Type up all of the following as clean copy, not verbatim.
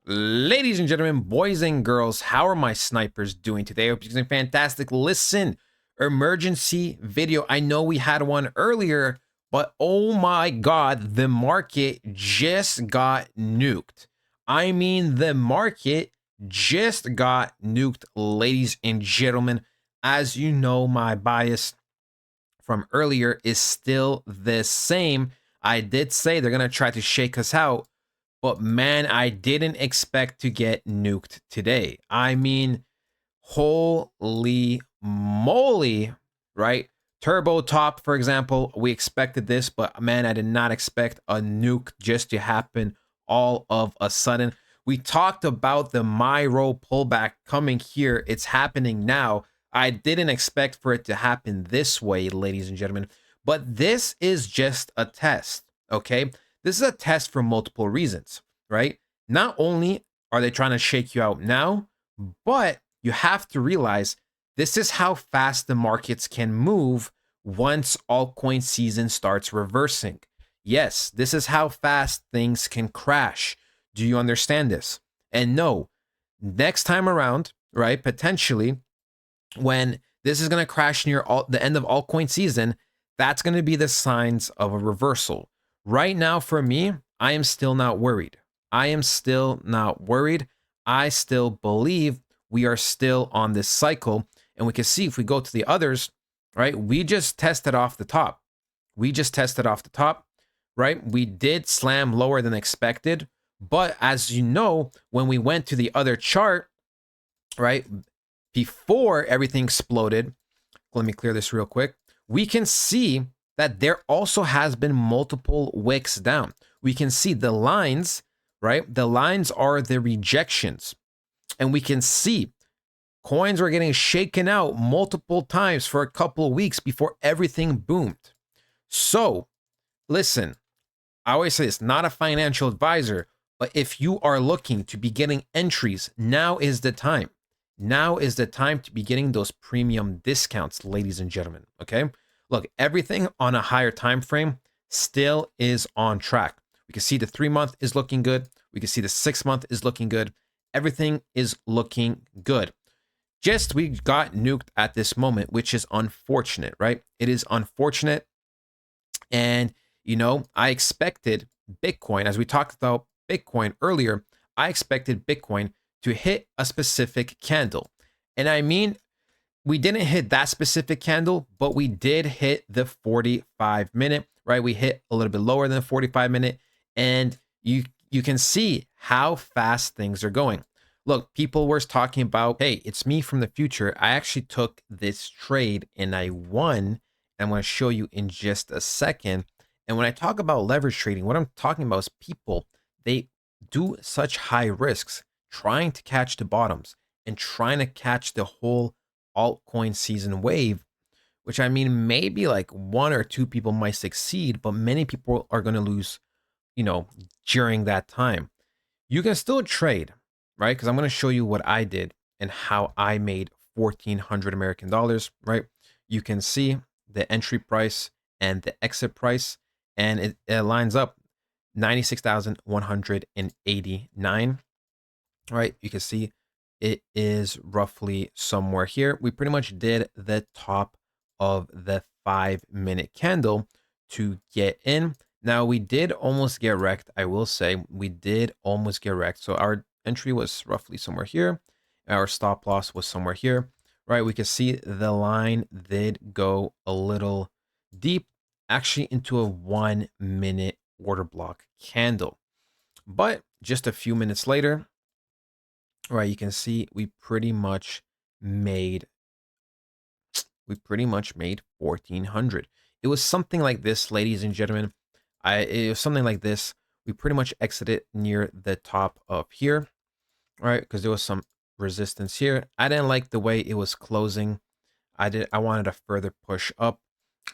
Ladies and gentlemen, boys and girls, how are my snipers doing today? I hope you're doing fantastic. Listen, emergency video. I know we had one earlier, but oh my God, the market just got nuked. I mean, the market just got nuked, ladies and gentlemen. As you know, my bias from earlier is still the same. I did say they're going to try to shake us out, but man, I didn't expect to get nuked today. I mean, holy moly, right? Turbo top, for example, we expected this, but man, I did not expect a nuke just to happen all of a sudden. We talked about the Myro pullback coming here. It's happening now. I didn't expect for it to happen this way, ladies and gentlemen, but this is just a test, okay? This is a test for multiple reasons, right? Not only are they trying to shake you out now, but you have to realize this is how fast the markets can move once altcoin season starts reversing. Yes, this is how fast things can crash. Do you understand this? And no, next time around, right, potentially when this is going to crash near the end of altcoin season, that's going to be the signs of a reversal. Right now, for me, I am still not worried. I am still not worried. I still believe we are still on this cycle. And we can see if we go to the others, right? We just tested off the top. We just tested off the top, right? We did slam lower than expected. But as you know, when we went to the other chart, right, before everything exploded, let me clear this real quick. We can see that there also has been multiple wicks down. We can see the lines, right? The lines are the rejections. And we can see coins were getting shaken out multiple times for a couple of weeks before everything boomed. So, listen, I always say this, not a financial advisor, but if you are looking to be getting entries, now is the time. Now is the time to be getting those premium discounts, ladies and gentlemen, okay? Look, everything on a higher time frame still is on track. We can see the 3-month is looking good. We can see the 6-month is looking good. Everything is looking good. Just we got nuked at this moment, which is unfortunate, right? It is unfortunate. And, you know, I expected Bitcoin, as we talked about Bitcoin earlier, I expected Bitcoin to hit a specific candle. And I mean, we didn't hit that specific candle, but we did hit the 45-minute, right? We hit a little bit lower than the 45-minute. And you can see how fast things are going. Look, people were talking about, hey, it's me from the future. I actually took this trade and I won. I'm going to show you in just a second. And when I talk about leverage trading, what I'm talking about is people, they do such high risks trying to catch the bottoms and trying to catch the whole altcoin season wave, which I mean, maybe like 1 or 2 people might succeed, but many people are going to lose, you know, during that time. You can still trade, right? Because I'm going to show you what I did and how I made 1,400 American dollars, right? You can see the entry price and the exit price, and it lines up 96,189, right? You can see it is roughly somewhere here. We pretty much did the top of the 5-minute candle to get in. Now we did almost get wrecked. I will say we did almost get wrecked. So our entry was roughly somewhere here. Our stop loss was somewhere here, right? We can see the line did go a little deep, actually into a 1-minute order block candle. But just a few minutes later, right, you can see we pretty much made 1,400. It was something like this, ladies and gentlemen. It was something like this. We pretty much exited near the top of here, right? Because there was some resistance here. I didn't like the way it was closing. I wanted a further push up.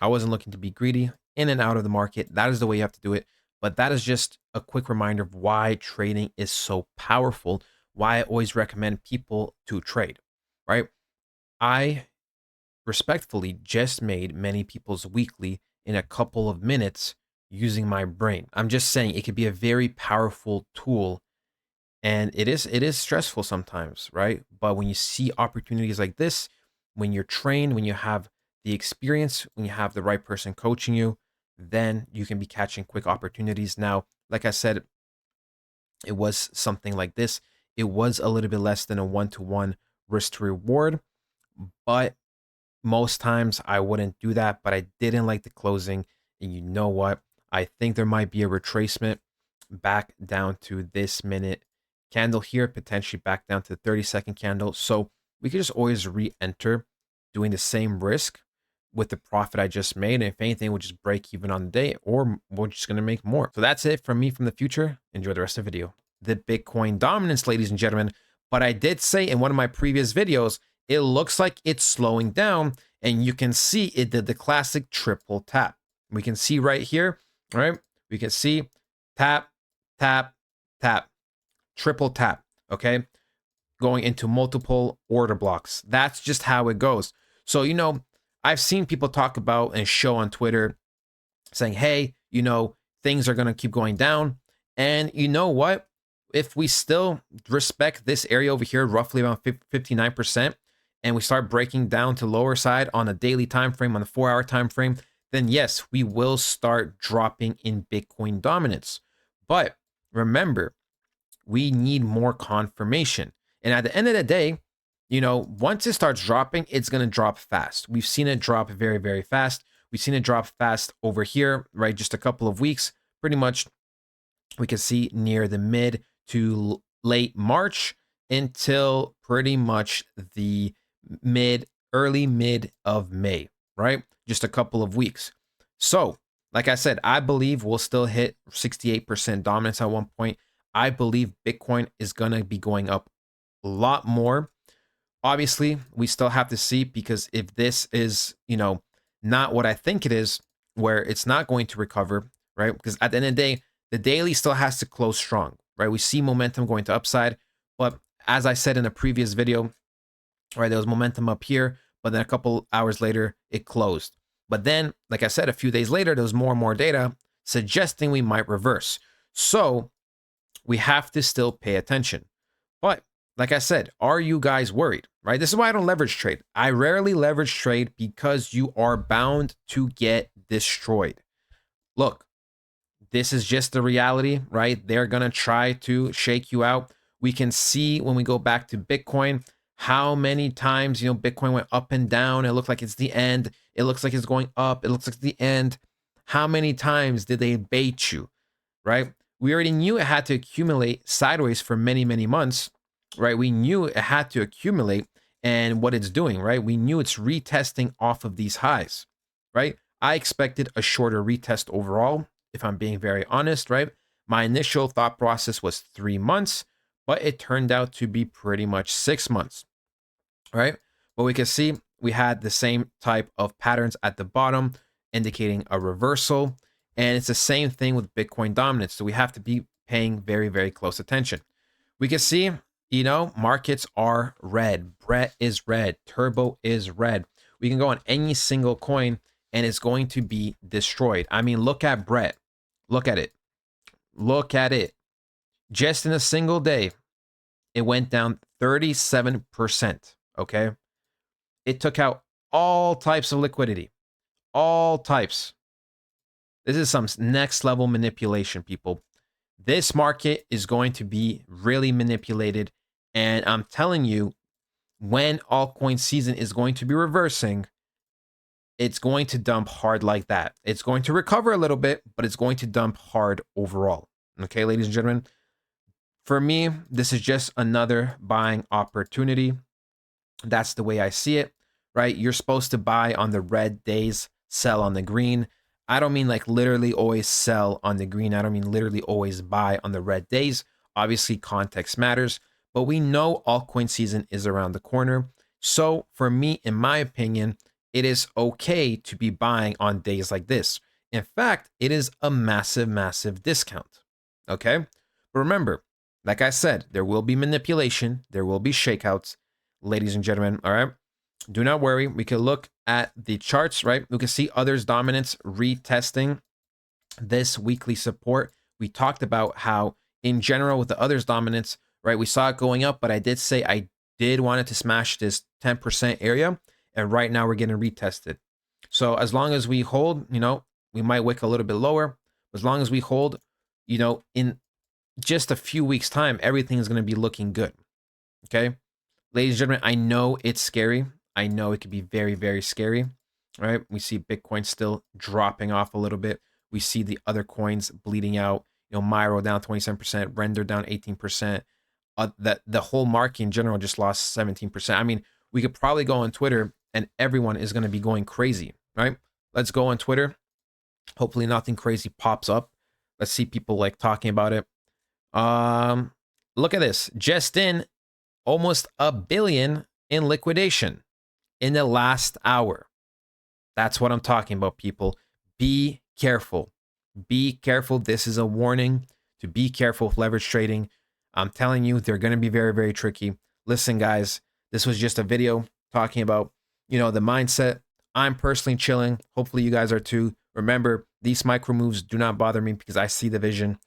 I wasn't looking to be greedy in and out of the market. That is the way you have to do it. But that is just a quick reminder of why trading is so powerful, why I always recommend people to trade, right? I respectfully just made many people's weekly in a couple of minutes using my brain. I'm just saying it could be a very powerful tool And it is stressful sometimes, right? But when you see opportunities like this, when you're trained, when you have the experience, when you have the right person coaching you, then you can be catching quick opportunities. Now, like I said, it was something like this. It was a little bit less than a one-to-one risk to reward, but most times I wouldn't do that, but I didn't like the closing. And you know what? I think there might be a retracement back down to this minute candle here, potentially back down to the 30-second candle. So we could just always re-enter doing the same risk with the profit I just made. And if anything, we'll just break even on the day, or we're just going to make more. So that's it from me from the future. Enjoy the rest of the video. The Bitcoin dominance, ladies and gentlemen. But I did say in one of my previous videos, it looks like it's slowing down, and you can see it did the classic triple tap. We can see right here, all right? We can see tap, tap, tap, triple tap, okay? Going into multiple order blocks. That's just how it goes. So, I've seen people talk about and show on Twitter saying, hey, things are going to keep going down. And you know what? If we still respect this area over here, roughly around 59%, and we start breaking down to lower side on a daily time frame, on a 4-hour time frame, then yes, we will start dropping in Bitcoin dominance. But remember, we need more confirmation. And at the end of the day, once it starts dropping, it's going to drop fast. We've seen it drop very, very fast. We've seen it drop fast over here, right? Just a couple of weeks, pretty much. We can see near the mid to late March until pretty much the early mid of May, right? Just a couple of weeks. So, like I said, I believe we'll still hit 68% dominance at one point. I believe Bitcoin is going to be going up a lot more. Obviously, we still have to see, because if this is, not what I think it is, where it's not going to recover, right? Because at the end of the day, the daily still has to close strong, right? We see momentum going to upside, but as I said in a previous video, right, there was momentum up here, but then a couple hours later, it closed. But then, like I said, a few days later, there was more and more data suggesting we might reverse. So we have to still pay attention. But like I said, are you guys worried, right? This is why I don't leverage trade. I rarely leverage trade because you are bound to get destroyed. Look, this is just the reality, right? They're going to try to shake you out. We can see when we go back to Bitcoin, how many times, Bitcoin went up and down. It looked like it's the end. It looks like it's going up. It looks like it's the end. How many times did they bait you, right? We already knew it had to accumulate sideways for many, many months, right? We knew it had to accumulate, and what it's doing, right? We knew it's retesting off of these highs, right? I expected a shorter retest overall, if I'm being very honest, right? My initial thought process was 3 months, but it turned out to be pretty much 6 months, right? But we can see we had the same type of patterns at the bottom, indicating a reversal. And it's the same thing with Bitcoin dominance. So we have to be paying very, very close attention. We can see, markets are red. Brett is red. Turbo is red. We can go on any single coin and it's going to be destroyed. I mean, look at Brett. Look at it. Look at it. Just in a single day, it went down 37%. Okay. It took out all types of liquidity. All types. This is some next level manipulation, people. This market is going to be really manipulated. And I'm telling you, when altcoin season is going to be reversing, it's going to dump hard like that. It's going to recover a little bit, but it's going to dump hard overall. Okay, ladies and gentlemen, for me, this is just another buying opportunity. That's the way I see it, right? You're supposed to buy on the red days, sell on the green. I don't mean like literally always sell on the green. I don't mean literally always buy on the red days. Obviously, context matters, but we know altcoin season is around the corner. So for me, in my opinion, it is okay to be buying on days like this. In fact, it is a massive, massive discount. Okay. But remember, like I said, there will be manipulation. There will be shakeouts, ladies and gentlemen. All right. Do not worry. We can look at the charts, right? We can see others dominance retesting this weekly support. We talked about how in general with the others dominance, right? We saw it going up, but I did say I did want it to smash this 10% area. And right now we're getting retested. So as long as we hold, we might wick a little bit lower. As long as we hold, in just a few weeks time, everything is going to be looking good. Okay. Ladies and gentlemen, I know it's scary. I know it could be very, very scary. All right. We see Bitcoin still dropping off a little bit. We see the other coins bleeding out. Myro down 27%, Render down 18%. The whole market in general just lost 17%. I mean, we could probably go on Twitter and everyone is going to be going crazy, right? Let's go on Twitter. Hopefully nothing crazy pops up. Let's see people like talking about it. Look at this. Just in almost $1 billion in liquidation in the last hour. That's what I'm talking about, people. Be careful. Be careful. This is a warning to be careful with leverage trading. I'm telling you, they're going to be very, very tricky. Listen, guys, this was just a video talking about, the mindset. I'm personally chilling. Hopefully you guys are too. Remember, these micro moves do not bother me because I see the vision.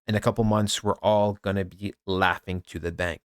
In a couple months, we're all going to be laughing to the bank.